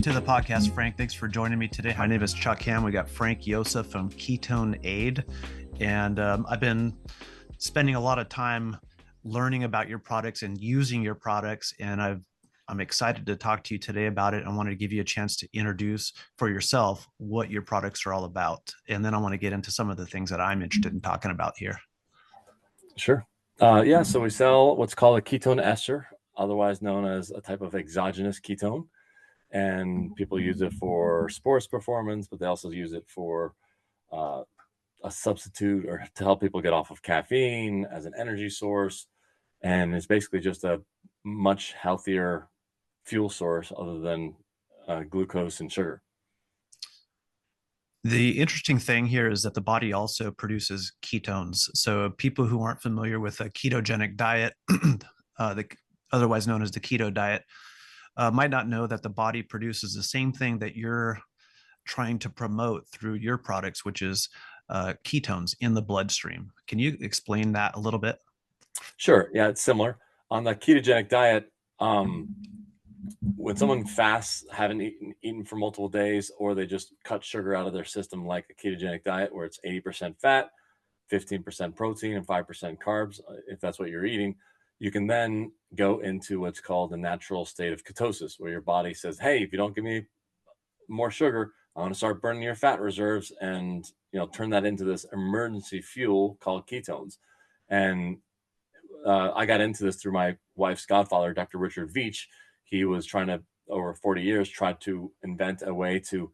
to the podcast, Frank. Thanks for joining me today. My name is Chuck Ham. We got Frank LLosa from KetoneAid, and I've been spending a lot of time learning about your products and using your products, and I'm excited to talk to you today about it. I wanted to give you a chance to introduce for yourself what your products are all about, and then I want to get into some of the things that I'm interested in talking about here. Sure. Yeah, so we sell what's called a ketone ester, otherwise known as a type of exogenous ketone. And people use it for sports performance, but they also use it for a substitute or to help people get off of caffeine as an energy source. And it's basically just a much healthier fuel source other than glucose and sugar. The interesting thing here is that the body also produces ketones. So people who aren't familiar with a ketogenic diet, otherwise known as the keto diet, might not know that the body produces the same thing that you're trying to promote through your products, which is ketones in the bloodstream. Can you explain that a little bit? Sure. Yeah, it's similar. On the ketogenic diet, when someone fasts, haven't eaten for multiple days, or they just cut sugar out of their system, like a ketogenic diet where it's 80% fat, 15% protein, and 5% carbs, if that's what you're eating, you can then go into what's called the natural state of ketosis, where your body says, hey, if you don't give me more sugar, I'm going to start burning your fat reserves and turn that into this emergency fuel called ketones. And I got into this through my wife's godfather, Dr. Richard Veach. He was trying to, over 40 years, tried to invent a way to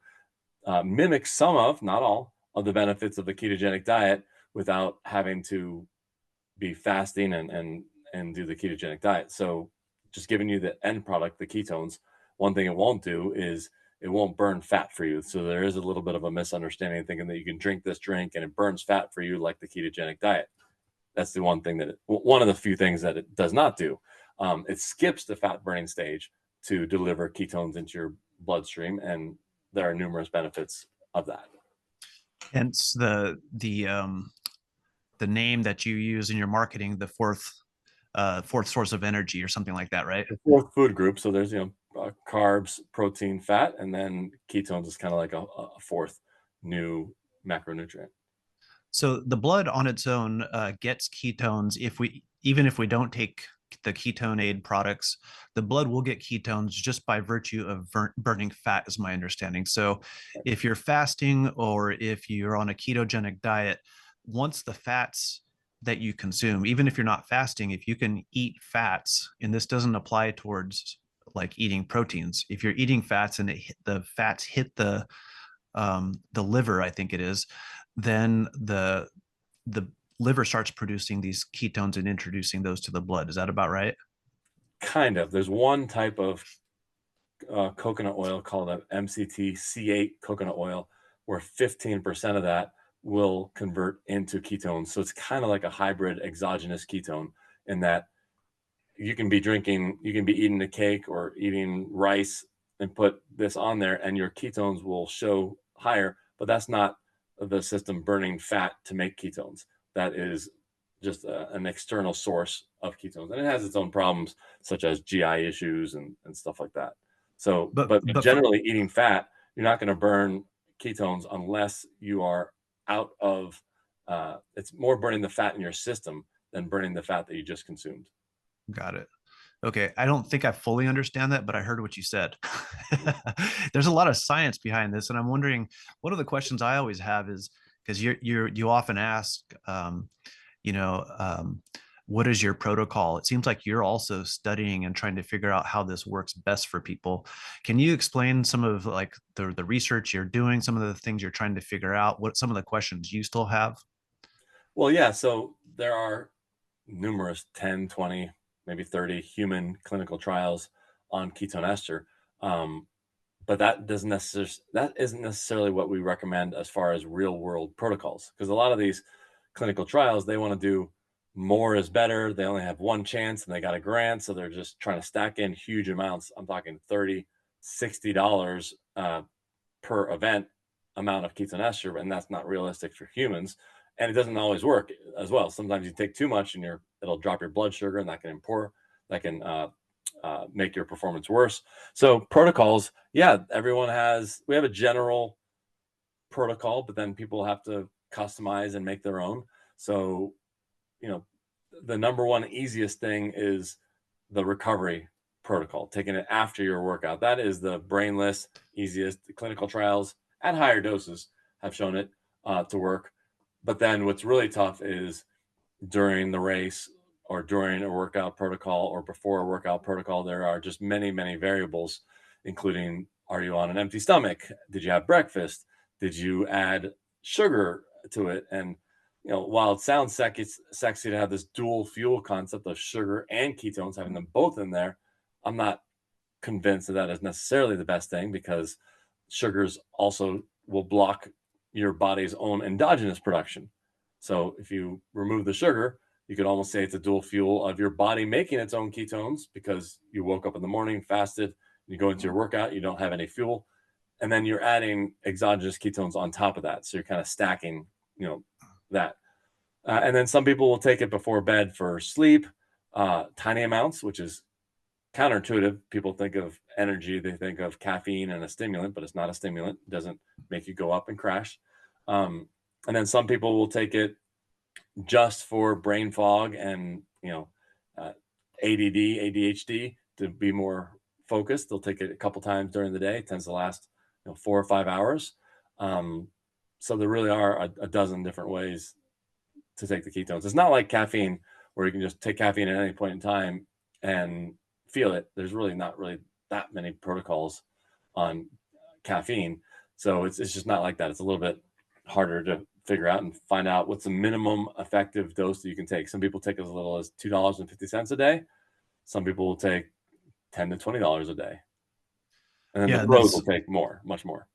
mimic some of, not all, of the benefits of the ketogenic diet without having to be fasting and do the ketogenic diet. So just giving you the end product, the ketones, one thing it won't do is it won't burn fat for you. So there is a little bit of a misunderstanding thinking that you can drink this drink and it burns fat for you like the ketogenic diet. That's the one thing that one of the few things that it does not do. It skips the fat burning stage to deliver ketones into your bloodstream, and there are numerous benefits of that. Hence the name that you use in your marketing, the fourth source of energy or something like that, right? The fourth food group. So there's carbs, protein, fat, and then ketones is kind of like a fourth new macronutrient. So the blood on its own gets ketones even if we don't take the KetoneAid products, the blood will get ketones just by virtue of burning fat, is my understanding. So if you're fasting or if you're on a ketogenic diet, once the fats that you consume, even if you're not fasting, if you can eat fats, and this doesn't apply towards like eating proteins, if you're eating fats and the fats hit the liver, I think it is, then the liver starts producing these ketones and introducing those to the blood. Is that about right? Kind of. There's one type of coconut oil called a MCT C8 coconut oil, where 15% of that will convert into ketones. So it's kind of like a hybrid exogenous ketone in that you can be eating a cake or eating rice and put this on there and your ketones will show higher, but that's not the system burning fat to make ketones. That is just an external source of ketones. And it has its own problems, such as GI issues and stuff like that. So, but generally eating fat, you're not going to burn ketones unless you are out of, it's more burning the fat in your system than burning the fat that you just consumed. Got it. Okay. I don't think I fully understand that, but I heard what you said. There's a lot of science behind this. And I'm wondering, one of the questions I always have is, because you often ask, what is your protocol? It seems like you're also studying and trying to figure out how this works best for people. Can you explain some of like the research you're doing, some of the things you're trying to figure out, what some of the questions you still have? Well, yeah. So there are numerous 10, 20, maybe 30 human clinical trials on ketone ester. But that isn't necessarily what we recommend as far as real world protocols, because a lot of these clinical trials, they want to do more is better. They only have one chance and they got a grant. So they're just trying to stack in huge amounts. I'm talking $30, $60 per event amount of ketone ester, and that's not realistic for humans. And it doesn't always work as well. Sometimes you take too much and it'll drop your blood sugar, and that can make your performance worse. So protocols, yeah, we have a general protocol, but then people have to customize and make their own. So, the number one easiest thing is the recovery protocol, taking it after your workout. That is the brainless, easiest. The clinical trials at higher doses have shown it to work. But then what's really tough is during the race or during a workout protocol or before a workout protocol. There are just many, many variables, including, are you on an empty stomach? Did you have breakfast? Did you add sugar to it? And while it sounds sexy to have this dual fuel concept of sugar and ketones, having them both in there, I'm not convinced that is necessarily the best thing, because sugars also will block your body's own endogenous production. So if you remove the sugar, you could almost say it's a dual fuel of your body making its own ketones, because you woke up in the morning, fasted, you go into your workout, you don't have any fuel, and then you're adding exogenous ketones on top of that. So you're kind of stacking, that. And then some people will take it before bed for sleep, tiny amounts, which is counterintuitive. People think of energy, they think of caffeine and a stimulant, but it's not a stimulant. It doesn't make you go up and crash. And then some people will take it just for brain fog and ADD, ADHD, to be more focused. They'll take it a couple times during the day. It tends to last 4 or 5 hours. So there really are a dozen different ways to take the ketones. It's not like caffeine, where you can just take caffeine at any point in time and feel it. There's really not really that many protocols on caffeine. So it's just not like that. It's a little bit harder to figure out and find out what's the minimum effective dose that you can take. Some people take as little as $2.50 a day. Some people will take $10 to $20 a day. And then the pros will take more, much more.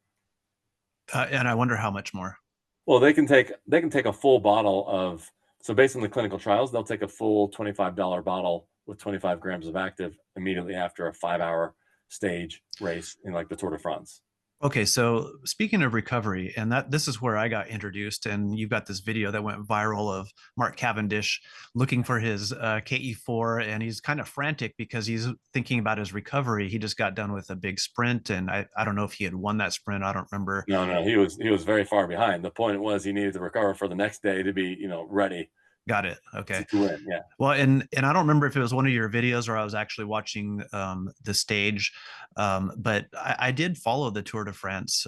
And I wonder how much more. Well, they can take a full bottle of, so based on the clinical trials, they'll take a full $25 bottle with 25 grams of active immediately after a 5-hour stage race in like the Tour de France. Okay, so speaking of recovery, and this is where I got introduced, and you've got this video that went viral of Mark Cavendish looking for his KE4, and he's kind of frantic because he's thinking about his recovery. He just got done with a big sprint, and I don't know if he had won that sprint. I don't remember. No, he was very far behind. The point was he needed to recover for the next day to be ready. Got it. Okay. To win, yeah. Well, and I don't remember if it was one of your videos or I was actually watching the stage, but I did follow the Tour de France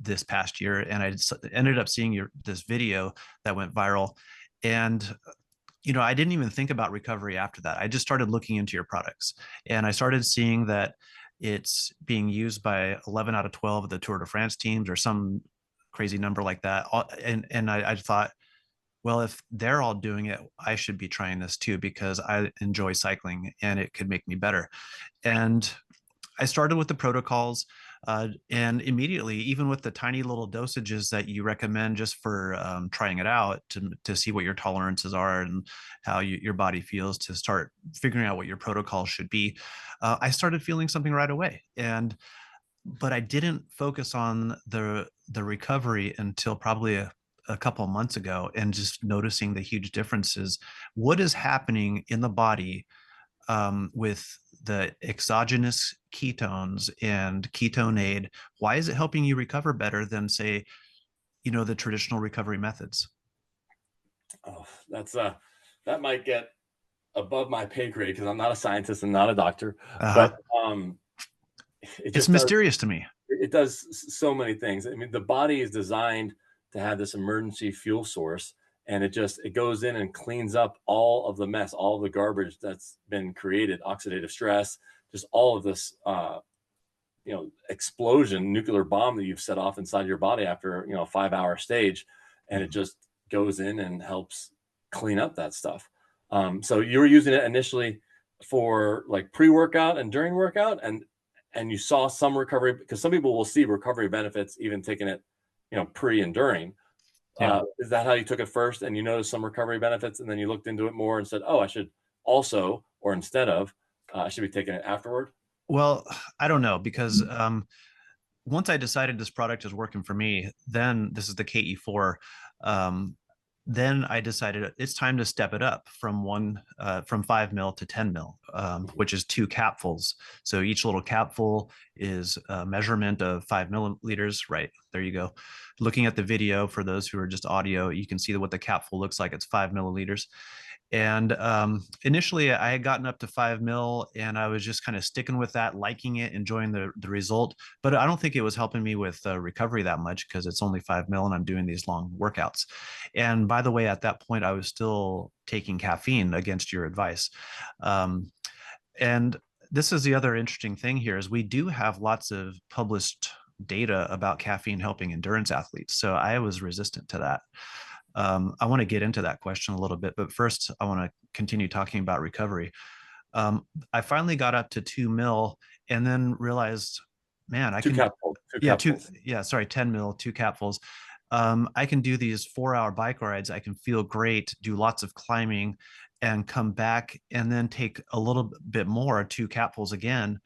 this past year, and I ended up seeing this video that went viral, and I didn't even think about recovery after that. I just started looking into your products, and I started seeing that it's being used by 11 out of 12 of the Tour de France teams, or some crazy number like that, and I thought, well, if they're all doing it, I should be trying this too, because I enjoy cycling and it could make me better. And I started with the protocols, and immediately, even with the tiny little dosages that you recommend just for trying it out to see what your tolerances are and how your body feels, to start figuring out what your protocol should be, I started feeling something right away. But I didn't focus on the recovery until probably a couple of months ago, and just noticing the huge differences. What is happening in the body with the exogenous ketones and KetoneAid? Why is it helping you recover better than, say, the traditional recovery methods? Oh, that might get above my pay grade, because I'm not a scientist and not a doctor. But it's mysterious to me. It does so many things. I mean, the body is designed to have this emergency fuel source, and it goes in and cleans up all of the mess, all of the garbage that's been created, oxidative stress, just all of this explosion, nuclear bomb that you've set off inside your body after a 5-hour stage, and it just goes in and helps clean up that stuff. So you were using it initially for like pre-workout and during workout, and you saw some recovery, because some people will see recovery benefits even taking it pre and during. Is that how you took it first, and you noticed some recovery benefits, and then you looked into it more and said, oh, I should also, or instead of, I should be taking it afterward? Well, I don't know, because once I decided this product is working for me, then this is the KE4. then I decided it's time to step it up from 5 ml to 10 ml, which is 2 capfuls. So each little capful is a measurement of 5 milliliters. Right there, you go. Looking at the video for those who are just audio, you can see what the capful looks like. It's 5 milliliters. And initially, I had gotten up to 5 ml, and I was just kind of sticking with that, liking it, enjoying the result. But I don't think it was helping me with recovery that much because it's only 5 ml, and I'm doing these long workouts. And by the way, at that point, I was still taking caffeine against your advice. And this is the other interesting thing here is we do have lots of published data about caffeine helping endurance athletes. So I was resistant to that. I want to get into that question a little bit, but first I want to continue talking about recovery. I finally got up to 2 ml and then realized, man, I Two can, capsules. Two yeah, capsules. sorry, 10 ml, 2 capfuls. I can do these 4-hour bike rides. I can feel great, do lots of climbing and come back and then take a little bit more, 2 capfuls again.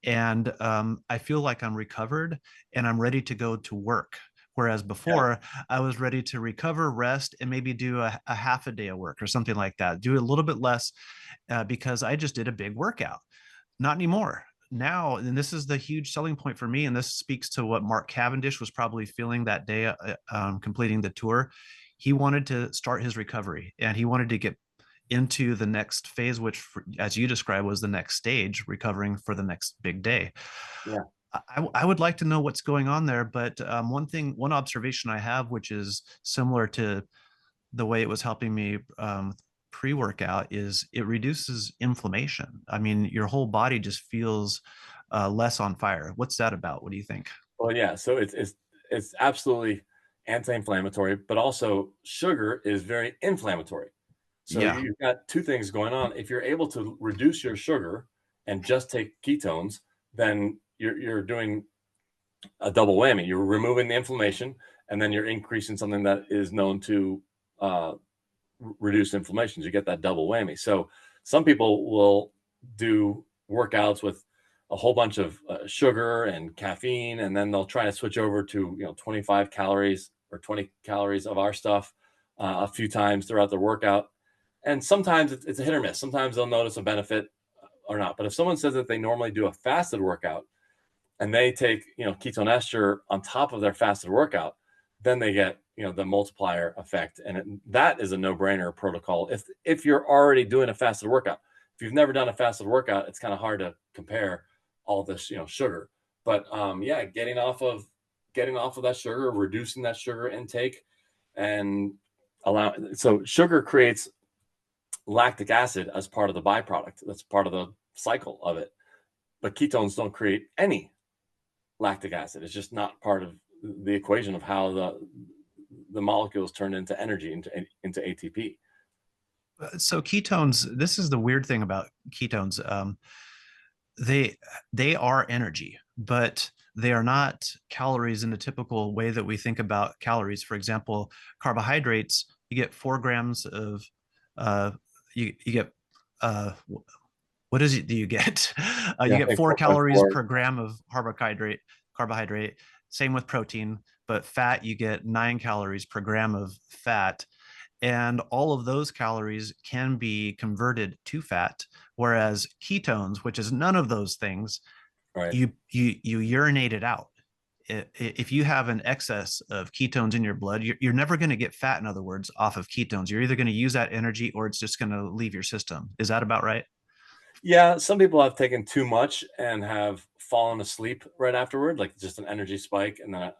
And I feel like I'm recovered and I'm ready to go to work. Whereas Yeah. before, I was ready to recover, rest, and maybe do a half a day of work or something like that. Do a little bit less because I just did a big workout. Not anymore. Now, and this is the huge selling point for me, and this speaks to what Mark Cavendish was probably feeling that day completing the tour. He wanted to start his recovery and he wanted to get into the next phase, which, as you described, was the next stage, recovering for the next big day. Yeah. I would like to know what's going on there, but one observation I have, which is similar to the way it was helping me pre-workout, is it reduces inflammation. I mean, your whole body just feels less on fire. What's that about? What do you think? Well, yeah. So it's absolutely anti-inflammatory, but also sugar is very inflammatory. So Yeah, you've got two things going on. If you're able to reduce your sugar and just take ketones, then you're doing a double whammy. You're removing the inflammation, and then you're increasing something that is known to uh, reduce inflammation. You get that double whammy. So some people will do workouts with a whole bunch of sugar and caffeine, and then they'll try to switch over to 25 calories or 20 calories of our stuff a few times throughout their workout. And sometimes it's a hit or miss. Sometimes they'll notice a benefit or not. But if someone says that they normally do a fasted workout and they take KetoneEster on top of their fasted workout, then they get the multiplier effect, and that is a no-brainer protocol. If you're already doing a fasted workout, if you've never done a fasted workout, it's kind of hard to compare all this sugar. But yeah, getting off of that sugar, reducing that sugar intake, and so sugar creates lactic acid as part of the byproduct. That's part of the cycle of it. But ketones don't create any lactic acid. It's just not part of the equation of how the molecules turn into energy, into ATP. so ketones, this is the weird thing about ketones. They they are energy, but they are not calories in the typical way that we think about calories. For example, carbohydrates, you get 4 grams of you get what is it do you get? You Yeah, I get think 4 calories 4.4. per gram of carbohydrate. Same with protein, but fat, you get 9 calories per gram of fat. And all of those calories can be converted to fat, whereas ketones, which is none of those things, Right. you urinate it out. If you have an excess of ketones in your blood, you're never going to get fat, in other words, off of ketones. You're either going to use that energy or it's just going to leave your system. Is that about right? Yeah, some people have taken too much and have fallen asleep right afterward, like just an energy spike and then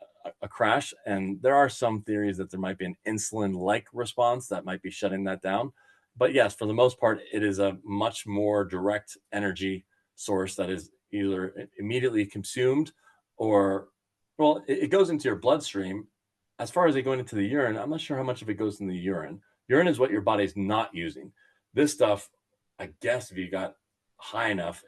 a crash. And there are some theories that there might be an insulin-like response that might be shutting that down. But yes, for the most part, it is a much more direct energy source that is either immediately consumed or, well, it goes into your bloodstream. As far as it going into the urine, I'm not sure how much of it goes in the urine. Urine is what your body's not using. This stuff, I guess, if you got high enough,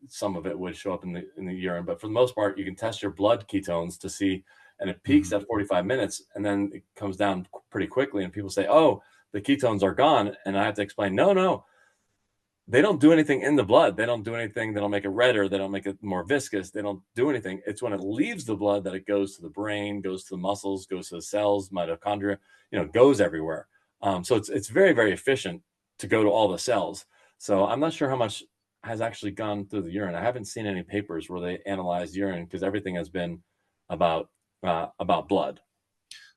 some of it would show up in the urine. But for the most part, you can test your blood ketones to see, and it peaks Mhm. at 45 minutes, and then it comes down pretty quickly. And people say, "Oh, the ketones are gone," and I have to explain, "No, no, they don't do anything in the blood. They don't do anything. They don't make it redder. They don't make it more viscous. They don't do anything. It's when it leaves the blood that it goes to the brain, goes to the muscles, goes to the cells, mitochondria, goes everywhere. So it's very, very efficient to go to all the cells. So I'm not sure how much has actually gone through the urine. I haven't seen any papers where they analyzed urine because everything has been about blood.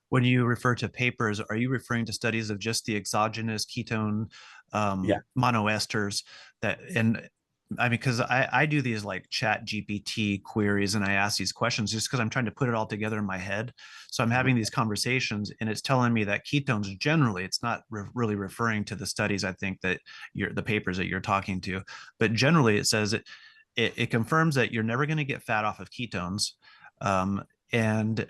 When you refer to papers, are you referring to studies of just the exogenous ketone Yeah. monoesters and I mean, because I do these like chat GPT queries and I ask these questions just because I'm trying to put it all together in my head. So I'm having these conversations and it's telling me that ketones generally, it's not really referring to the studies, I think that the papers that you're talking to, but generally it says it confirms that you're never going to get fat off of ketones. And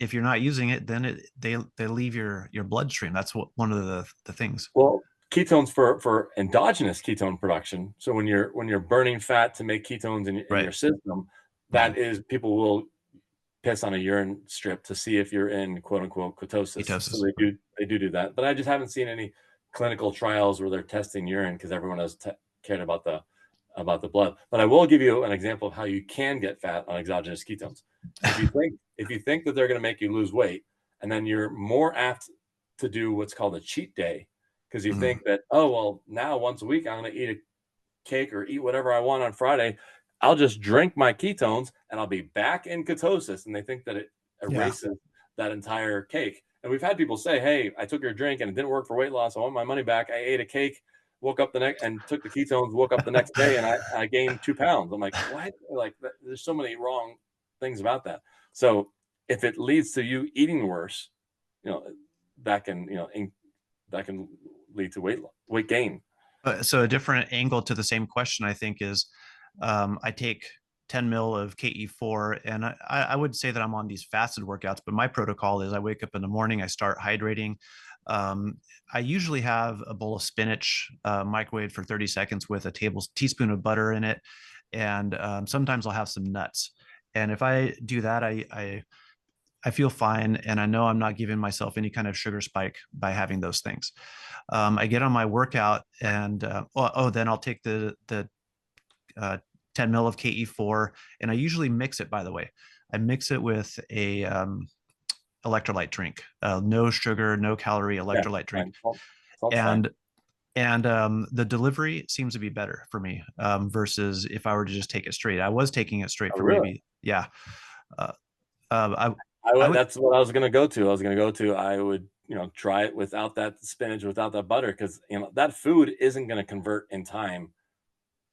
if you're not using it, then they leave your bloodstream. That's one of the things. Well, ketones for endogenous ketone production. So when you're burning fat to make ketones in Right. your system, Right. that is, people will piss on a urine strip to see if you're in quote unquote ketosis. So Ketosis. they do that, but I just haven't seen any clinical trials where they're testing urine because everyone has cared about the blood. But I will give you an example of how you can get fat on exogenous ketones. If you think that they're going to make you lose weight, and then you're more apt to do what's called a cheat day because you think that, oh well, now once a week I'm going to eat a cake or eat whatever I want on Friday. I'll just drink my ketones and I'll be back in ketosis. And they think that it Yeah. erases that entire cake. And we've had people say, hey, I took your drink and it didn't work for weight loss. I want my money back. I ate a cake, woke up the next and took the ketones, woke up the next day and I gained 2 pounds. I'm like, what? Like, there's so many wrong things about that. So if it leads to you eating worse, that can, that can lead to weight gain. So a different angle to the same question, I think, is I take 10 mil of KE4, and I would say that I'm on these fasted workouts, but my protocol is I wake up in the morning, I start hydrating. I usually have a bowl of spinach microwaved for 30 seconds with a teaspoon of butter in it, and sometimes I'll have some nuts. And if I do that, I feel fine, and I know I'm not giving myself any kind of sugar spike by having those things. I get on my workout, and then I'll take the 10 mil of KE4, and I usually mix it. By the way, I mix it with a electrolyte drink, no sugar, no calorie electrolyte drink, Salt's fine. and the delivery seems to be better for me versus if I were to just take it straight. I was taking it straight Oh, for really? maybe, yeah. Uh, I would, would, that's what I was going to go to. I would, try it without that spinach, without that butter, because that food isn't going to convert in time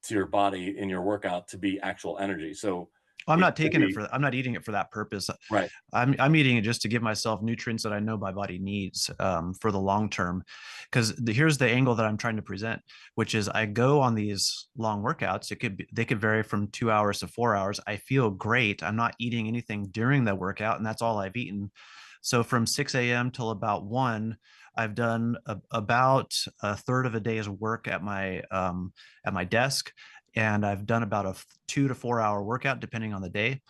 to your body in your workout to be actual energy. So I'm it not can taking it be for, I'm not eating it for that purpose. right. I'm eating it just to give myself nutrients that I know my body needs for the long term. Because here's the angle that I'm trying to present, which is I go on these long workouts. They could vary from 2 hours to 4 hours. I feel great. I'm not eating anything during the workout, and that's all I've eaten. So from 6 a.m. till about 1, I've done about a third of a day's work at my desk, and I've done about a 2 to 4 hour workout depending on the day.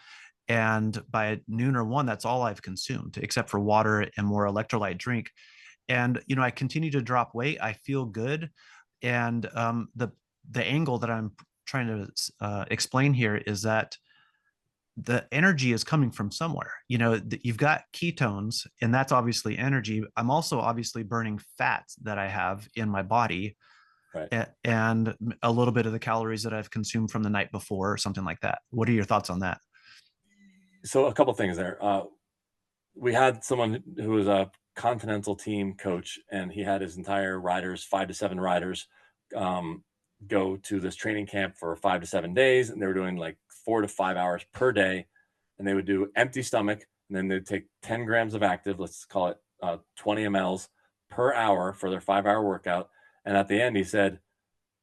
And by noon or 1, that's all I've consumed except for water and more electrolyte drink. And I continue to drop weight. I feel good. And the angle that I'm trying to explain here is that the energy is coming from somewhere. You've got ketones, and that's obviously energy. I'm also obviously burning fats that I have in my body, Right. and a little bit of the calories that I've consumed from the night before or something like that. What are your thoughts on that? So a couple things there. We had someone who was a continental team coach, and he had his entire riders, 5 to 7 riders, go to this training camp for 5 to 7 days, and they were doing like 4 to 5 hours per day, and they would do empty stomach, and then they'd take 10 grams of active, let's call it 20 mLs per hour for their 5 hour workout. And at the end, he said,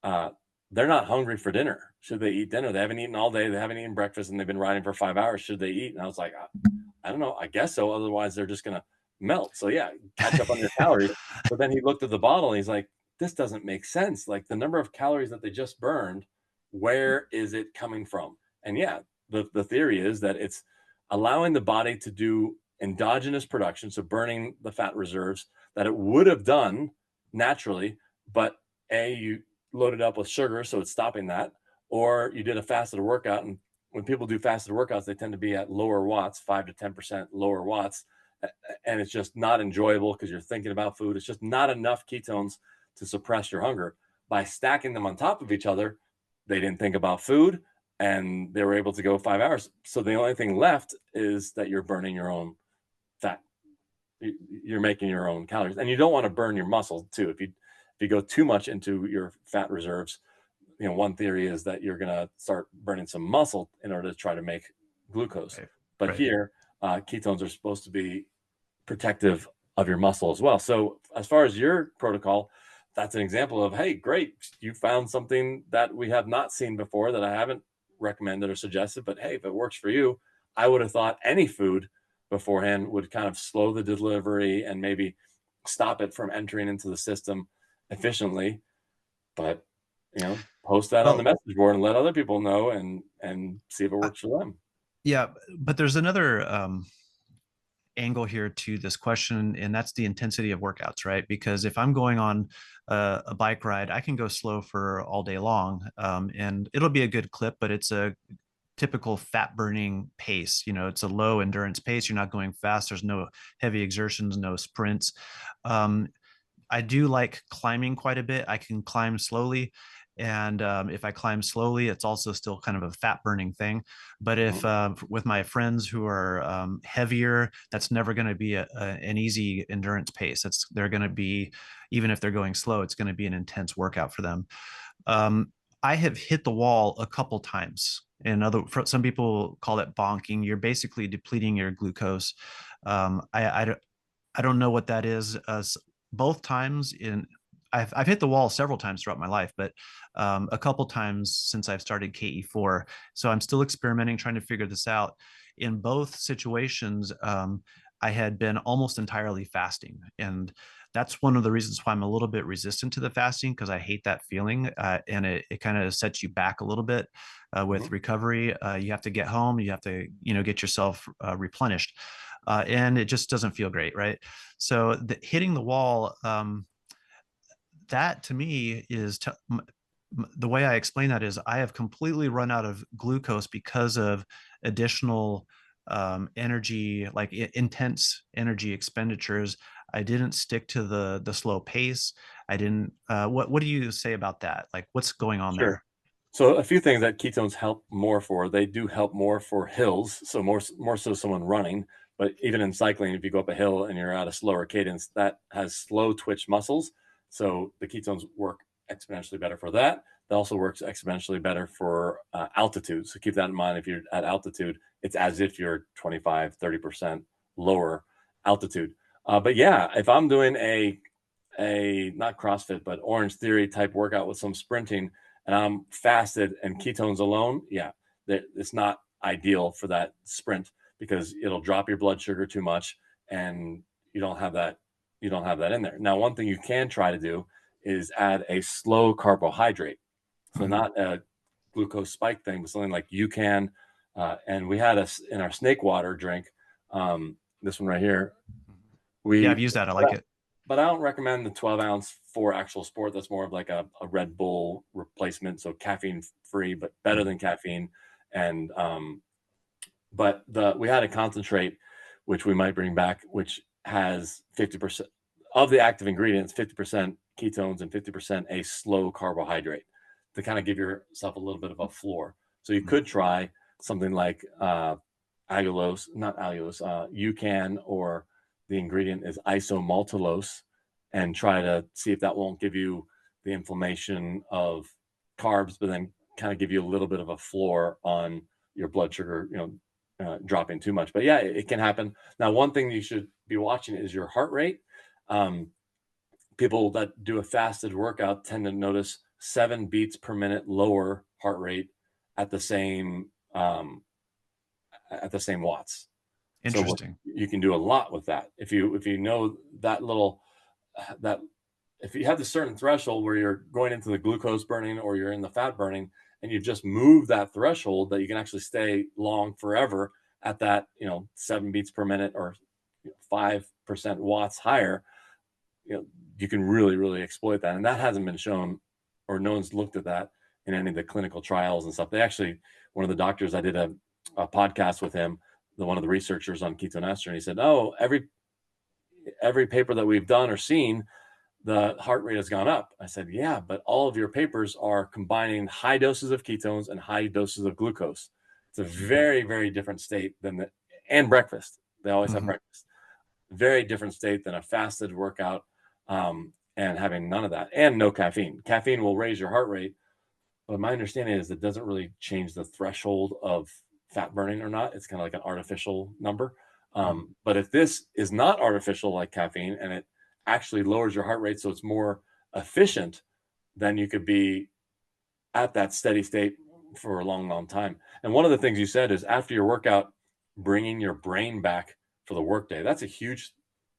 they're not hungry for dinner. Should they eat dinner? They haven't eaten all day. They haven't eaten breakfast, and they've been riding for 5 hours. Should they eat? And I was like, I don't know. I guess so. Otherwise, they're just going to melt. So yeah, catch up on your calories. But then he looked at the bottle and he's like, this doesn't make sense. Like, the number of calories that they just burned, where is it coming from? And yeah, the theory is that it's allowing the body to do endogenous production, so burning the fat reserves that it would have done naturally, but loaded up with sugar, so it's stopping that, or you did a fasted workout. And when people do fasted workouts, they tend to be at lower watts, 5 to 10% lower watts, and it's just not enjoyable because you're thinking about food. It's just not enough ketones to suppress your hunger. By stacking them on top of each other, they didn't think about food, and they were able to go 5 hours. So the only thing left is that you're burning your own fat. You're making your own calories, and you don't want to burn your muscle too. If you go too much into your fat reserves, one theory is that you're going to start burning some muscle in order to try to make glucose. Right. But Right. here, ketones are supposed to be protective of your muscle as well. So as far as your protocol, that's an example of, hey, great, you found something that we have not seen before that I haven't recommended or suggested, but hey, if it works for you, I would have thought any food beforehand would kind of slow the delivery and maybe stop it from entering into the system efficiently. But post that on the Well, message board and let other people know, and see if it works for them. yeah, but there's another angle here to this question, and that's the intensity of workouts, right? Because if I'm going on a bike ride, I can go slow for all day long, and it'll be a good clip, but it's a typical fat burning pace. It's a low endurance pace. You're not going fast. There's no heavy exertions, no sprints. Um, I do like climbing quite a bit. I can climb slowly. And if I climb slowly, it's also still kind of a fat burning thing. But if Mhm. with my friends who are heavier, that's never going to be an easy endurance pace. They're going to be, even if they're going slow, it's going to be an intense workout for them. Um, I have hit the wall a couple times. Some people call it bonking. You're basically depleting your glucose. I don't know what that is. Both times I've hit the wall several times throughout my life, but a couple times since I've started KE4. So I'm still experimenting, trying to figure this out. In both situations, I had been almost entirely fasting, and that's one of the reasons why I'm a little bit resistant to the fasting, because I hate that feeling, and it kind of sets you back a little bit with Mhm. recovery. You have to get home, you have to get yourself replenished, and it just doesn't feel great, right? So hitting the wall, that to me is the way I explain that is I have completely run out of glucose because of additional energy, like intense energy expenditures. I didn't stick to the slow pace. I didn't. What do you say about that? Like, what's going on Sure. there? So a few things that ketones help more for. They do help more for hills, so more so someone running. But even in cycling, if you go up a hill and you're at a slower cadence, that has slow twitch muscles. So the ketones work exponentially better for that. That also works exponentially better for altitude. So keep that in mind. If you're at altitude, it's as if you're 25, 30% lower altitude. But yeah, if I'm doing a not CrossFit, but Orange Theory type workout with some sprinting, and I'm fasted and ketones alone, yeah, it's not ideal for that sprint because it'll drop your blood sugar too much, and you don't have that in there. Now, one thing you can try to do is add a slow carbohydrate. So Mhm. not a glucose spike thing, but something like you can. And we had us in our snake water drink. This one right here. Yeah, We I've used that. I like it. but I don't recommend the 12 ounce for actual sport. That's more of like a Red Bull replacement. So caffeine free, but better Mhm. than caffeine. And but we had a concentrate, which we might bring back, which has 50% of the active ingredients, 50% ketones and 50% a slow carbohydrate to kind of give yourself a little bit of a floor. So you Mhm. could try something like allulose, not allulose, UCAN, or the ingredient is isomaltulose, and try to see if that won't give you the inflammation of carbs, but then kind of give you a little bit of a floor on your blood sugar, dropping too much. But yeah, it can happen. Now, one thing you should be watching is your heart rate. Um, People that do a fasted workout tend to notice 7 beats per minute lower heart rate at the same watts. So what Interesting. you can do a lot with that. If you know that little that if you have the certain threshold where you're going into the glucose burning or you're in the fat burning, and you just move that threshold, that you can actually stay long forever at that 7 beats per minute or 5% watts higher, you know you can really exploit that, and that hasn't been shown or no one's looked at that in any of the clinical trials and stuff. They actually, one of the doctors, I did a podcast with him, one of the researchers on KetoneEster, and he said, oh, every paper that we've done or seen, the heart rate has gone up. I said, yeah, but all of your papers are combining high doses of ketones and high doses of glucose. It's a very, very different state than and breakfast. They always have breakfast. Very different state than a fasted workout, and having none of that, and no caffeine. Caffeine will raise your heart rate, but my understanding is it doesn't really change the threshold of fat burning or not. It's kind of like an artificial number. But if this is not artificial like caffeine, and it actually lowers your heart rate so it's more efficient, then you could be at that steady state for a long, long time. And one of the things you said is after your workout, bringing your brain back for the workday. That's a huge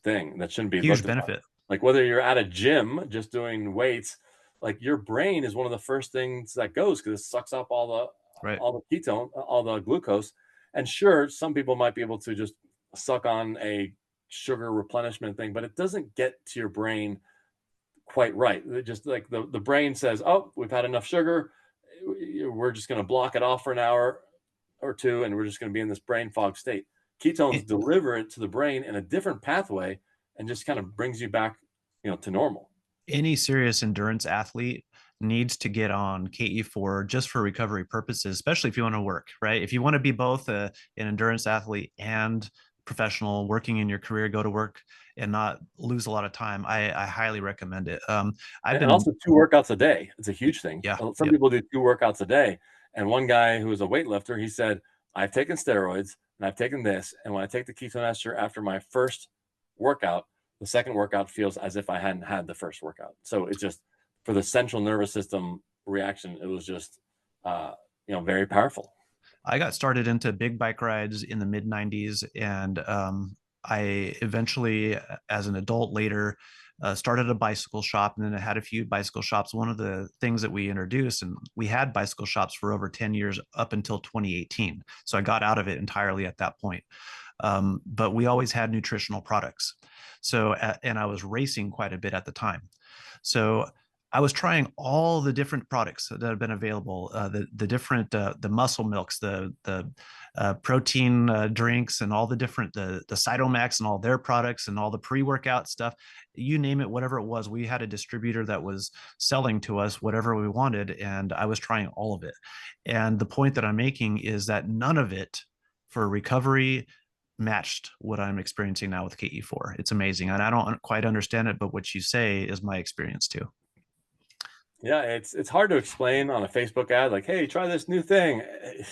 thing that shouldn't be Huge looked at. benefit. Like whether you're at a gym just doing weights, like your brain is one of the first things that goes because it sucks up all the ketone, all the glucose. And sure, some people might be able to just suck on a sugar replenishment thing, but it doesn't get to your brain quite right. It just like the brain says, oh, we've had enough sugar. We're just going to block it off for an hour or two, and we're just going to be in this brain fog state. Ketones deliver it to the brain in a different pathway and just kind of brings you back, to normal. Any serious endurance athlete needs to get on KE4 just for recovery purposes, especially if you want to work, right? If you want to be both an endurance athlete and professional, working in your career, go to work and not lose a lot of time, I highly recommend it. And also 2 workouts a day. It's a huge thing. Yeah. Some people do 2 workouts a day. And one guy who was a weightlifter, he said, I've taken steroids and I've taken this. And when I take the KetoneEster after my first workout, the second workout feels as if I hadn't had the first workout. So it's just for the central nervous system reaction, it was just, very powerful. I got started into big bike rides in the mid 90s, and I eventually, as an adult later, started a bicycle shop, and then I had a few bicycle shops. One of the things that we introduced, and we had bicycle shops for over 10 years up until 2018. So I got out of it entirely at that point. But we always had nutritional products. So, and I was racing quite a bit at the time. So I was trying all the different products that have been available, the different the muscle milks, the protein drinks, and all the different the Cytomax and all their products and all the pre-workout stuff. You name it, whatever it was. We had a distributor that was selling to us whatever we wanted, and I was trying all of it. And the point that I'm making is that none of it for recovery matched what I'm experiencing now with KE4. It's amazing, and I don't quite understand it, but what you say is my experience too. Yeah, it's hard to explain on a Facebook ad, like, hey, try this new thing. It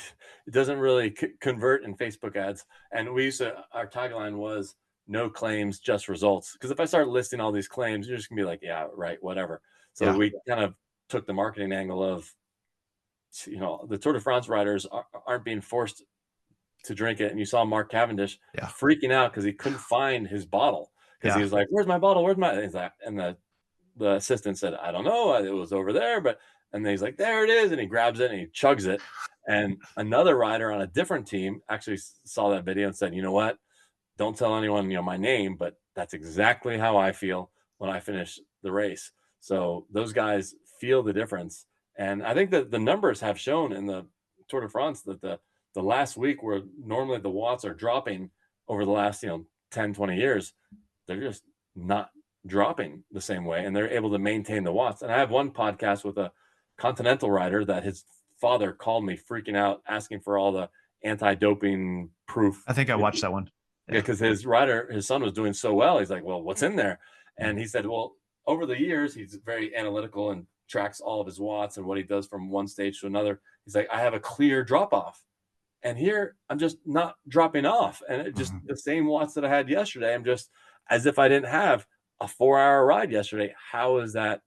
doesn't really convert in Facebook ads. And our tagline was no claims, just results. Because if I start listing all these claims, you're just gonna be like, yeah, right, whatever. So we kind of took the marketing angle of, the Tour de France riders aren't being forced to drink it. And you saw Mark Cavendish freaking out because he couldn't find his bottle. Because he was like, where's my bottle? Where's my, and the assistant said, I don't know, it was over there, and then he's like, there it is, and he grabs it and he chugs it. And another rider on a different team actually saw that video and said, you know what, don't tell anyone my name, but that's exactly how I feel when I finish the race. So those guys feel the difference. And I think that the numbers have shown in the Tour de France that the last week, where normally the watts are dropping over the last 10 20 years, they're just not dropping the same way, and they're able to maintain the watts. And I have one podcast with a continental rider that his father called me freaking out, asking for all the anti-doping proof. I think I watched that one. Yeah, because his son was doing so well. He's like, well, what's in there? And he said, well, over the years, he's very analytical and tracks all of his watts and what he does from one stage to another. He's like, I have a clear drop off. And here I'm just not dropping off. And it just the same watts that I had yesterday, I'm just as if I didn't have a 4-hour ride yesterday. How is that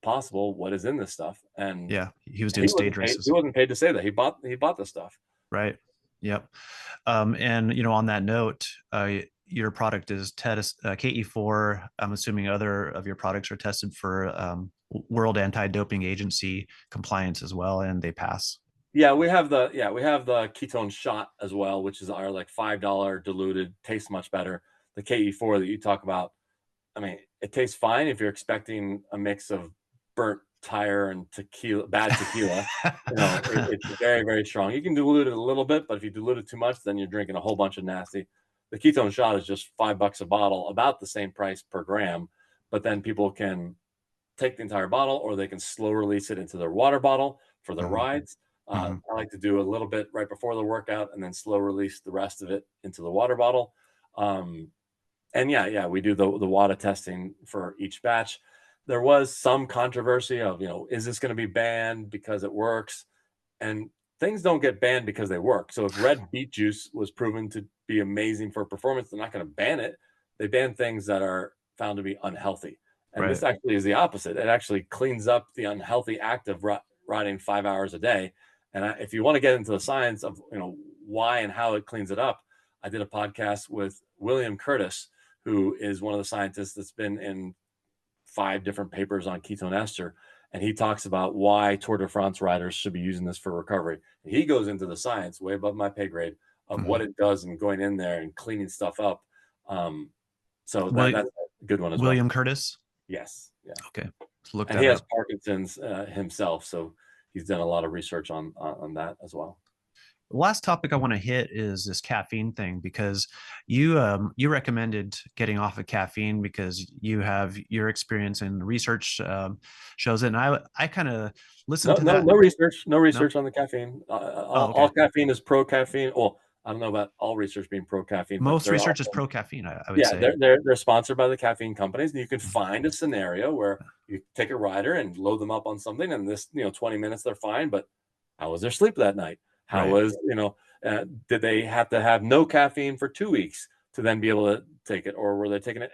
possible? What is in this stuff? And he was doing stage races. He wasn't paid to say that. He bought the stuff. Right. Yep. And on that note, your product is KE4. I'm assuming other of your products are tested for World Anti-Doping Agency compliance as well, and they pass. Yeah, we have the ketone shot as well, which is our like $5 diluted, tastes much better. The KE4 that you talk about, I mean, it tastes fine if you're expecting a mix of burnt tire and tequila, bad tequila. It's very, very strong. You can dilute it a little bit, but if you dilute it too much, then you're drinking a whole bunch of nasty. The ketone shot is just $5 a bottle, about the same price per gram, but then people can take the entire bottle, or they can slow release it into their water bottle for their rides. I like to do a little bit right before the workout and then slow release the rest of it into the water bottle. And yeah, we do the water testing for each batch. There was some controversy of, is this going to be banned because it works? And things don't get banned because they work. So if red beet juice was proven to be amazing for performance, they're not going to ban it. They ban things that are found to be unhealthy. And this actually is the opposite. It actually cleans up the unhealthy act of riding 5 hours a day. And if you want to get into the science of, why and how it cleans it up, I did a podcast with William Curtis, who is one of the scientists that's been in 5 different papers on KetoneEster. And he talks about why Tour de France riders should be using this for recovery. And he goes into the science way above my pay grade of what it does and going in there and cleaning stuff up. So that's a good one as well. William Curtis? Yes. Yeah. Okay. Look and he has Parkinson's himself. So he's done a lot of research on that as well. The last topic I want to hit is this caffeine thing, because you recommended getting off of caffeine because you have your experience in research shows it. And I kind of listened to that. No research on the caffeine. All caffeine is pro caffeine. Well, I don't know about all research being pro caffeine. Most research is pro caffeine, I would say. They're sponsored by the caffeine companies, and you can find a scenario where you take a rider and load them up on something, and this 20 minutes they're fine, but how was their sleep that night? How was, did they have to have no caffeine for 2 weeks to then be able to take it? Or were they taking it?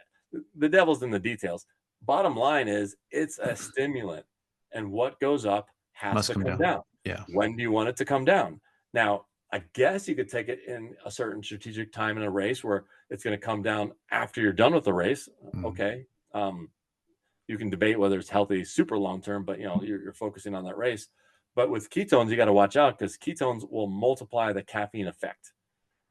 The devil's in the details. Bottom line is, it's a stimulant, and what goes up has to come down. Yeah. When do you want it to come down? Now, I guess you could take it in a certain strategic time in a race where it's going to come down after you're done with the race. Okay. You can debate whether it's healthy super long term, but you're focusing on that race. But with ketones, you got to watch out, because ketones will multiply the caffeine effect.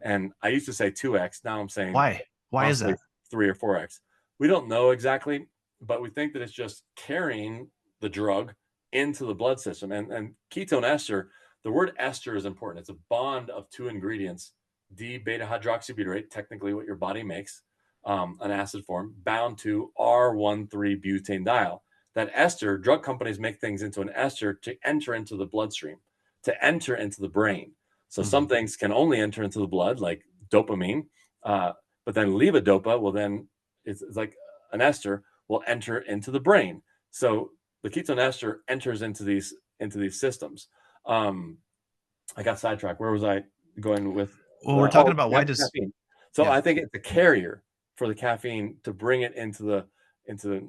And I used to say 2x. Now I'm saying why is that 3 or 4x? We don't know exactly, but we think that it's just carrying the drug into the blood system. And ketone ester, the word ester is important. It's a bond of 2 ingredients, D-beta hydroxybutyrate, technically what your body makes, an acid form, bound to R13-butadiene. That ester, drug companies make things into an ester to enter into the bloodstream, to enter into the brain. So some things can only enter into the blood, like dopamine, but then levodopa will then, it's like an ester, will enter into the brain. So the ketone ester enters into these systems. I got sidetracked. Where was I going with? Well, we're talking about why does caffeine. So I think it's a carrier for the caffeine to bring it into the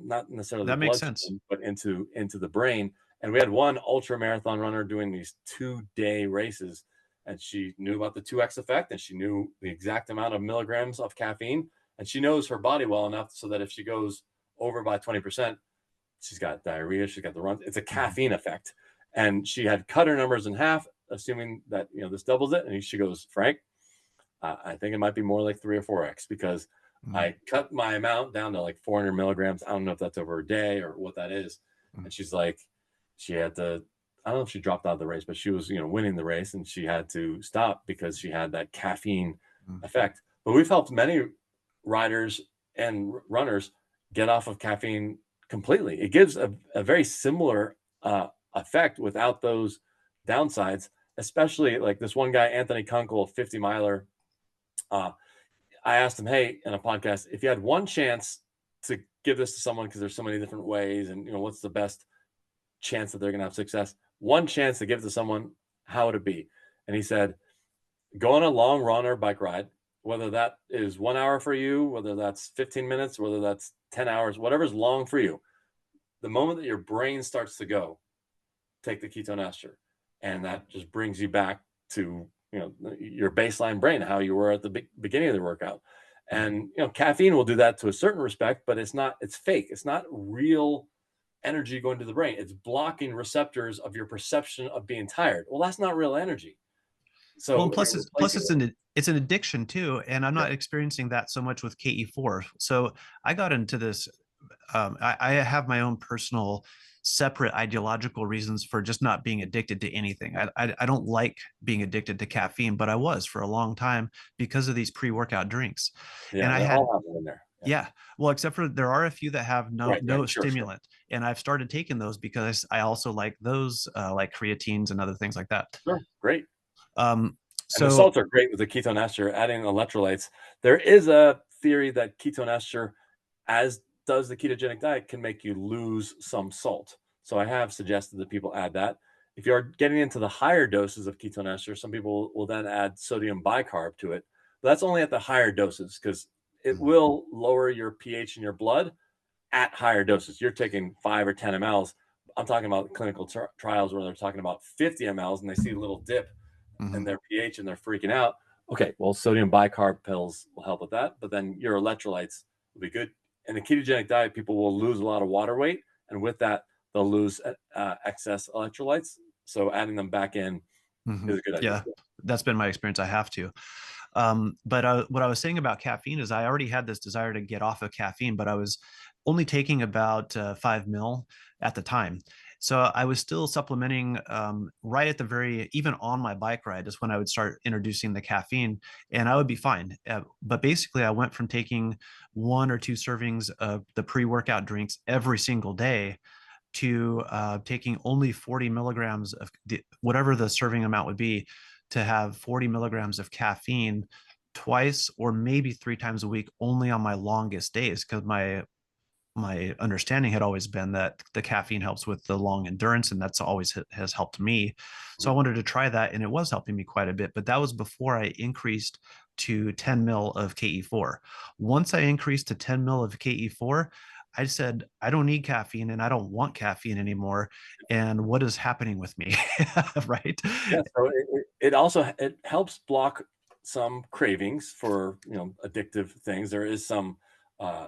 not necessarily that the makes sense, but into the brain. And we had one ultra marathon runner doing these 2-day races, and she knew about the 2x effect, and she knew the exact amount of milligrams of caffeine, and she knows her body well enough so that if she goes over by 20%, she's got diarrhea, she's got the runs. It's a caffeine effect. And she had cut her numbers in half, assuming that this doubles it. And she goes, Frank, I think it might be more like 3 or 4x, because I cut my amount down to like 400 milligrams. I don't know if that's over a day or what that is. And she's like, she had to, I don't know if she dropped out of the race, but she was, winning the race, and she had to stop because she had that caffeine effect. But we've helped many riders and runners get off of caffeine completely. It gives a very similar effect without those downsides, especially like this one guy, Anthony Kunkel, 50 miler. I asked him, hey, in a podcast, if you had one chance to give this to someone, because there's so many different ways, and what's the best chance that they're going to have success? One chance to give to someone, how would it be? And he said, go on a long run or bike ride, whether that is 1 hour for you, whether that's 15 minutes, whether that's 10 hours, whatever's long for you. The moment that your brain starts to go, take the ketone ester, and that just brings you back to your baseline brain, how you were at the beginning of the workout. And caffeine will do that to a certain respect, but it's fake. It's not real energy going to the brain. It's blocking receptors of your perception of being tired. Well, that's not real energy. So well, plus it's an addiction too, and I'm not experiencing that so much with KE4. So I got into this I have my own personal separate ideological reasons for just not being addicted to anything. I don't like being addicted to caffeine, but I was for a long time because of these pre-workout drinks. And Yeah, I they're had, all happening in there. Yeah. yeah, well, except for there are a few that have Right, right. no Sure, sure. stimulant, and I've started taking those because I also like those, like creatines and other things like that. Sure. Great. Um, And the so salts are great with the ketone ester, adding electrolytes. There is a theory that ketone ester, as does the ketogenic diet, can make you lose some salt. So I have suggested that people add that. If you're getting into the higher doses of ketone ester, some people will then add sodium bicarb to it. But that's only at the higher doses because it will lower your pH in your blood at higher doses. You're taking 5 or 10 mLs. I'm talking about clinical trials where they're talking about 50 mLs and they see a little dip and mhm. their pH and they're freaking out. Okay, well, sodium bicarb pills will help with that, but then your electrolytes will be good. In a ketogenic diet, people will lose a lot of water weight, and with that, they'll lose excess electrolytes. So adding them back in is a good idea. Yeah, that's been my experience. I have to. But what I was saying about caffeine is I already had this desire to get off of caffeine, but I was only taking about 5 ml at the time. So I was still supplementing right at the very, even on my bike ride is when I would start introducing the caffeine and I would be fine. But basically, I went from taking 1 or 2 servings of the pre-workout drinks every single day to taking only 40 milligrams of whatever the serving amount would be, to have 40 milligrams of caffeine twice or maybe 3 times a week only on my longest days, because my understanding had always been that the caffeine helps with the long endurance, and that's always has helped me. So I wanted to try that, and it was helping me quite a bit. But that was before I increased to 10 mil of Ke4. Once I increased to 10 mil of Ke4, I said, I don't need caffeine and I don't want caffeine anymore. And what is happening with me? Right. Yeah, so it also it helps block some cravings for addictive things. There is uh,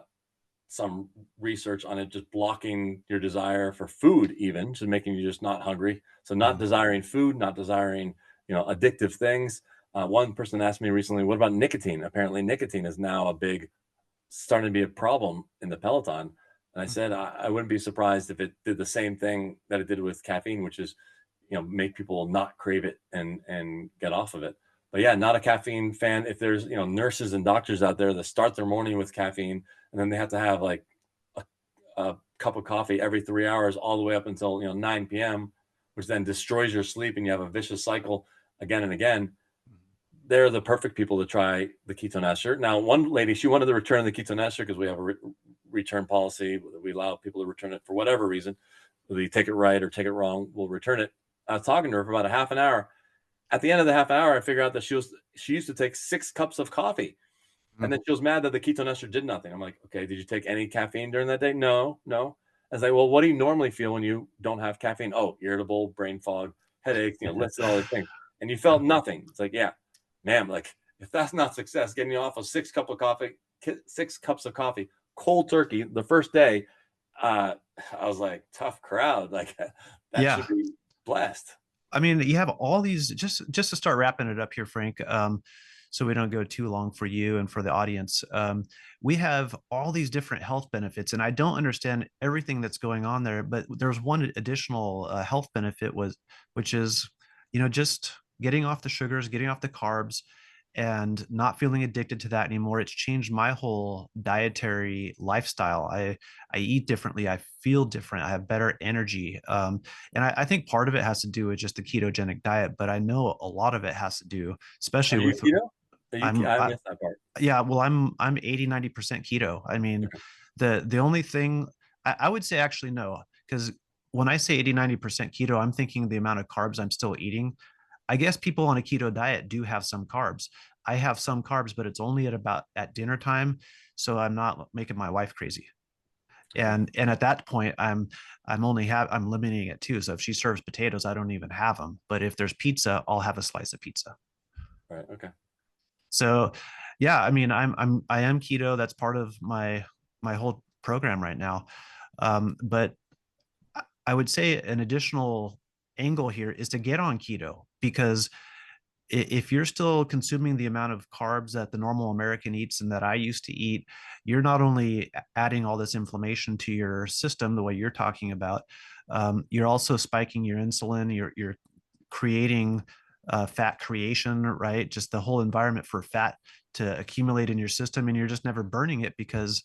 some research on it just blocking your desire for food, even just making you just not hungry. So not Mhm. desiring food, not desiring addictive things. One person asked me recently, "What about nicotine?" Apparently, nicotine is now a big starting to be a problem in the peloton. And I said I wouldn't be surprised if it did the same thing that it did with caffeine, which is make people not crave it and get off of it. But yeah, not a caffeine fan. If there's nurses and doctors out there that start their morning with caffeine and then they have to have like a cup of coffee every 3 hours all the way up until 9 p.m., which then destroys your sleep and you have a vicious cycle again and again, they're the perfect people to try the ketone ester. Now, one lady, she wanted to return the ketone ester because we have a return policy. We allow people to return it for whatever reason. Whether you take it right or take it wrong, we'll return it. I was talking to her for about a half an hour. At the end of the half hour, I figured out that she used to take 6 cups of coffee. And then she was mad that the ketone ester did nothing. I'm like, okay, did you take any caffeine during that day? No, no. I was like, well, what do you normally feel when you don't have caffeine? Oh, irritable, brain fog, headaches, listed all these things. And you felt nothing. It's like, yeah, man, like if that's not success, getting you off of 6 cups of coffee, cold turkey the first day, I was like, tough crowd. Like that should Yeah. be blessed. I mean, you have all these, just to start wrapping it up here, Frank. So we don't go too long for you and for the audience. We have all these different health benefits, and I don't understand everything that's going on there. But there's one additional health benefit which is, just getting off the sugars, getting off the carbs, and not feeling addicted to that anymore. It's changed my whole dietary lifestyle. I eat differently. I feel different. I have better energy. And I think part of it has to do with just the ketogenic diet, but I know a lot of it has to do, Are especially you with keto? Are you? I'm I I, missed that part. yeah, well, I'm 80-90% keto. I mean, Okay. the only thing I would say actually no, because when I say 80-90% keto, I'm thinking the amount of carbs I'm still eating. I guess people on a keto diet do have some carbs. I have some carbs, but it's only at dinner time, so I'm not making my wife crazy. Okay. And at that point, I'm limiting it too. So if she serves potatoes, I don't even have them. But if there's pizza, I'll have a slice of pizza. Right. Okay. So yeah, I mean, I am keto. That's part of my whole program right now. But I would say an additional angle here is to get on keto, because if you're still consuming the amount of carbs that the normal American eats and that I used to eat, you're not only adding all this inflammation to your system the way you're talking about, you're also spiking your insulin. You're creating fat creation, right? Just the whole environment for fat to accumulate in your system, and you're just never burning it because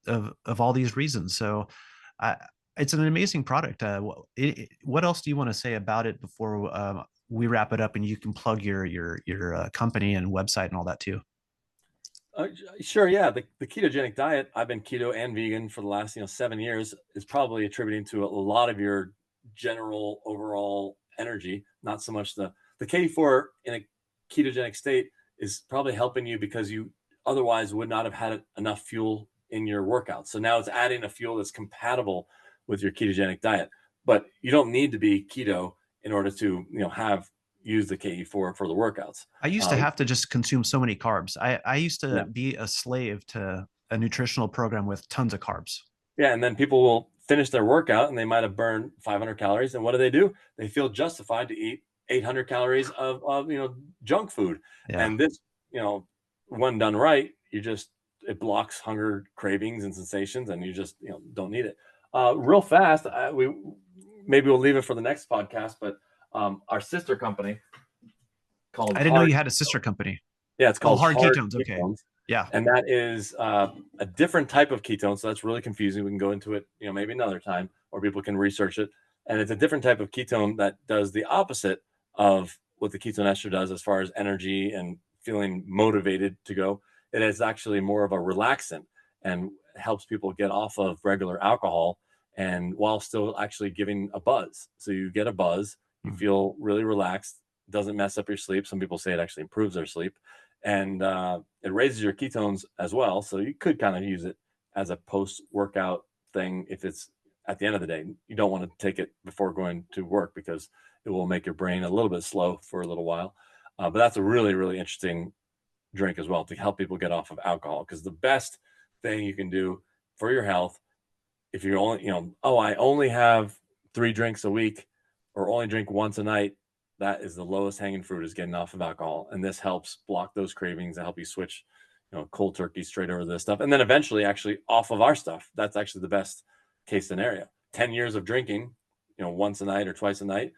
of all these reasons. So, I, it's an amazing product. What else do you want to say about it before we wrap it up, and you can plug your company and website and all that too? Sure, yeah. The ketogenic diet, I've been keto and vegan for the last 7 years, is probably attributing to a lot of your general overall energy, not so much the K4 in a ketogenic state is probably helping you because you otherwise would not have had enough fuel in your workout. So now it's adding a fuel that's compatible with your ketogenic diet. But you don't need to be keto in order to have use the KE4 for the workouts. I used to have to just consume so many carbs. I used Yeah. to be a slave to a nutritional program with tons of carbs. Yeah, and then people will finish their workout and they might have burned 500 calories. And what do? They feel justified to eat 800 calories of junk food. Yeah. And this, when done right, it blocks hunger cravings and sensations, and you just don't need it. Real fast, maybe we'll leave it for the next podcast, but our sister company called I didn't know Hard. you had a sister company. Yeah, it's Oh, called Hard Hard Ketones. Okay. Ketones. Yeah. And that is a different type of ketone. So that's really confusing. We can go into it, maybe another time, or people can research it. And it's a different type of ketone that does the opposite of what the ketone ester does as far as energy and feeling motivated to go. It is actually more of a relaxant and helps people get off of regular alcohol and while still actually giving a buzz. So you get a buzz, you feel really relaxed, doesn't mess up your sleep. Some people say it actually improves their sleep, and it raises your ketones as well. So you could kind of use it as a post-workout thing if it's at the end of the day. You don't want to take it before going to work because it will make your brain a little bit slow for a little while. But that's a really, really interesting drink as well to help people get off of alcohol, because the best thing you can do for your health, if you're only, I only have 3 drinks a week or only drink once a night, that is the lowest hanging fruit, is getting off of alcohol. And this helps block those cravings and help you switch, cold turkey straight over to this stuff. And then eventually actually off of our stuff. That's actually the best case scenario. 10 years of drinking, once a night or twice a night,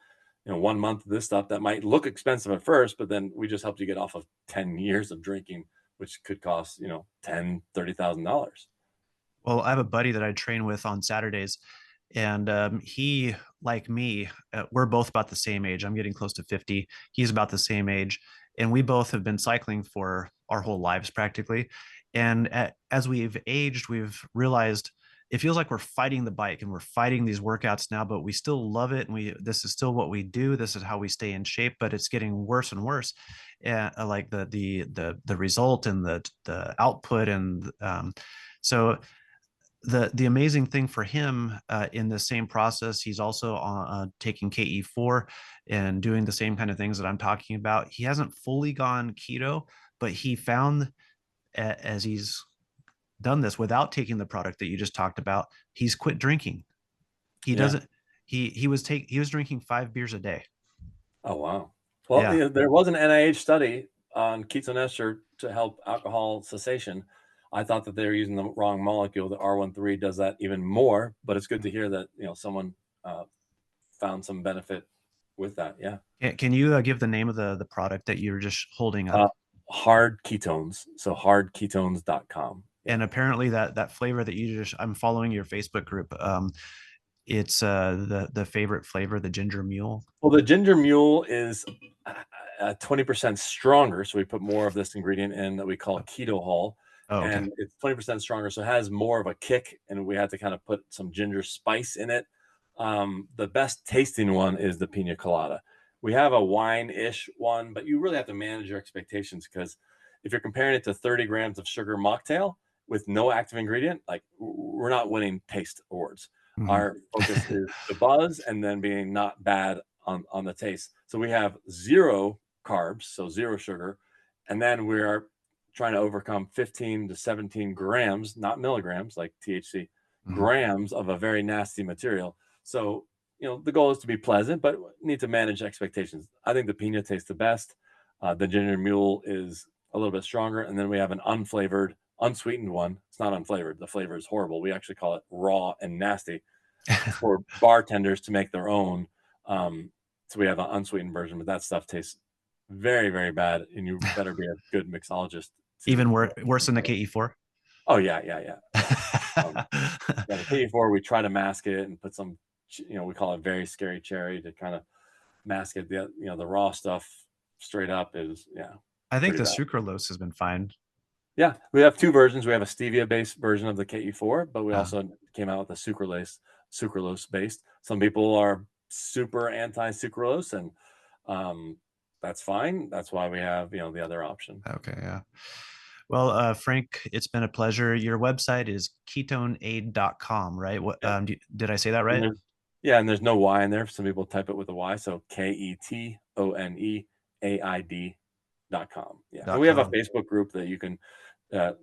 1 month of this stuff that might look expensive at first, but then we just helped you get off of 10 years of drinking, which could cost, $10,000-$30,000. Well, I have a buddy that I train with on Saturdays, and he, like me, we're both about the same age. I'm getting close to 50. He's about the same age, and we both have been cycling for our whole lives practically. And as we've aged, we've realized it feels like we're fighting the bike and we're fighting these workouts now, but we still love it, and this is still what we do. This is how we stay in shape, but it's getting worse and worse. And like the result and the output, and so the amazing thing for him, in the same process, he's also taking KE4 and doing the same kind of things that I'm talking about. He hasn't fully gone keto, but he found, as he's done this without taking the product that you just talked about, he's quit drinking. He Yeah. doesn't. He was drinking 5 beers a day. Oh, wow. Well, Yeah. there was an NIH study on ketone ester to help alcohol cessation. I thought that they were using the wrong molecule. The R13 does that even more, but it's good to hear that someone found some benefit with that. Yeah. Can you give the name of the product that you're just holding up? Hard Ketones. So hardketones.com. Yeah. And apparently that flavor that I'm following your Facebook group. It's the favorite flavor, the ginger mule. Well, the ginger mule is 20% stronger. So we put more of this ingredient in that we call keto hall. Oh, okay. And it's 20% stronger. So it has more of a kick. And we had to kind of put some ginger spice in it. The best tasting one is the pina colada. We have a wine-ish one, but you really have to manage your expectations, because if you're comparing it to 30 grams of sugar mocktail with no active ingredient, like, we're not winning taste awards. Mm-hmm. Our focus is the buzz and then being not bad on the taste. So we have 0 carbs, so 0 sugar. And then we are trying to overcome 15 to 17 grams, not milligrams like THC, grams of a very nasty material. So, the goal is to be pleasant, but need to manage expectations. I think the pina tastes the best. The ginger mule is a little bit stronger. And then we have an unflavored, unsweetened one. It's not unflavored. The flavor is horrible. We actually call it raw and nasty for bartenders to make their own. So we have an unsweetened version, but that stuff tastes very, very bad. And you better be a good mixologist. Even worse than the KE4. Oh yeah. The KE4, we try to mask it and put some, we call it very scary cherry to kind of mask it. The raw stuff straight up is I think the sucralose has been fine. Yeah, we have two versions. We have a stevia-based version of the KE4, but we also came out with a sucralose-based. Some people are super anti-sucralose, and that's fine. That's why we have the other option. Okay, yeah. Well, Frank, it's been a pleasure. Your website is KetoneAid.com, right? What did I say that right? And there's no Y in there. Some people type it with a Y, so KetoneAid.com. Yeah, and we have a Facebook group that you can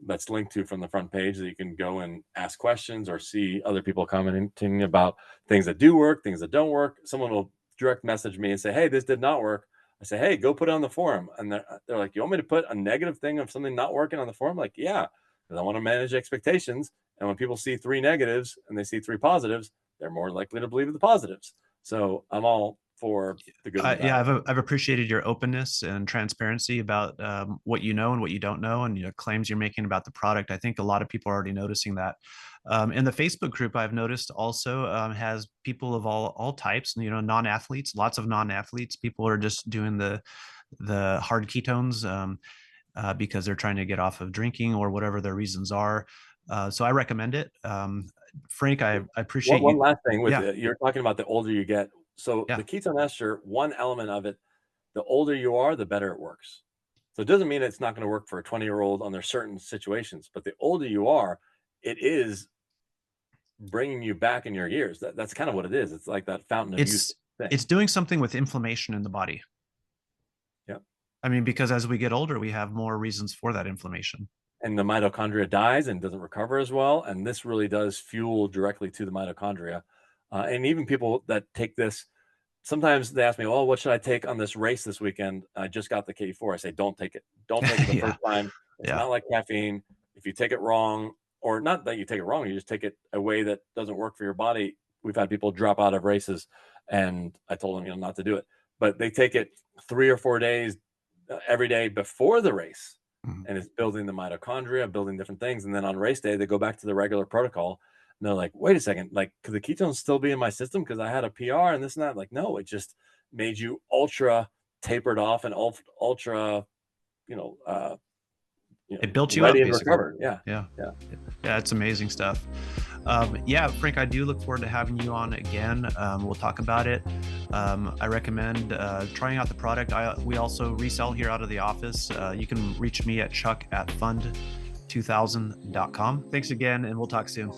that's linked to from the front page that you can go and ask questions or see other people commenting about things that do work, things that don't work. Someone will direct message me and say, hey, this did not work. I say, hey, go put it on the forum. And they're like, you want me to put a negative thing of something not working on the forum? Like, yeah, because I want to manage expectations. And when people see 3 negatives and they see 3 positives, they're more likely to believe the positives. So I'm all for the good. I've appreciated your openness and transparency about what you know and what you don't know, and claims you're making about the product. I think a lot of people are already noticing that. In the Facebook group, I've noticed also has people of all types, non-athletes, lots of non-athletes. People are just doing the hard ketones because they're trying to get off of drinking or whatever their reasons are. So I recommend it. Frank, I appreciate one last thing with it. You're talking about the older you get. So the ketone ester, one element of it, the older you are, the better it works. So it doesn't mean it's not going to work for a 20-year-old under certain situations, but the older you are, it is bringing you back in your years. That's kind of what it is. It's like that fountain of youth thing. It's doing something with inflammation in the body. Yeah. I mean, because as we get older, we have more reasons for that inflammation. And the mitochondria dies and doesn't recover as well. And this really does fuel directly to the mitochondria. And even people that take this, sometimes they ask me, well, what should I take on this race this weekend? I just got the KE4. I say, don't take it. Don't take it the first time. It's not like caffeine. If you take it wrong, or not that you take it wrong, you just take it a way that doesn't work for your body. We've had people drop out of races, and I told them, not to do it. But they take it 3 or 4 days every day before the race. And it's building the mitochondria, building different things. And then on race day, they go back to the regular protocol. And they're like, wait a second, like, could the ketones still be in my system because I had a PR and this and that? Like, no, it just made you ultra tapered off and ultra, it built you up, basically. Yeah, it's amazing stuff. Frank, I do look forward to having you on again. We'll talk about it. I recommend trying out the product. We also resell here out of the office. You can reach me at chuck@fund2000.com. Thanks again, and we'll talk soon.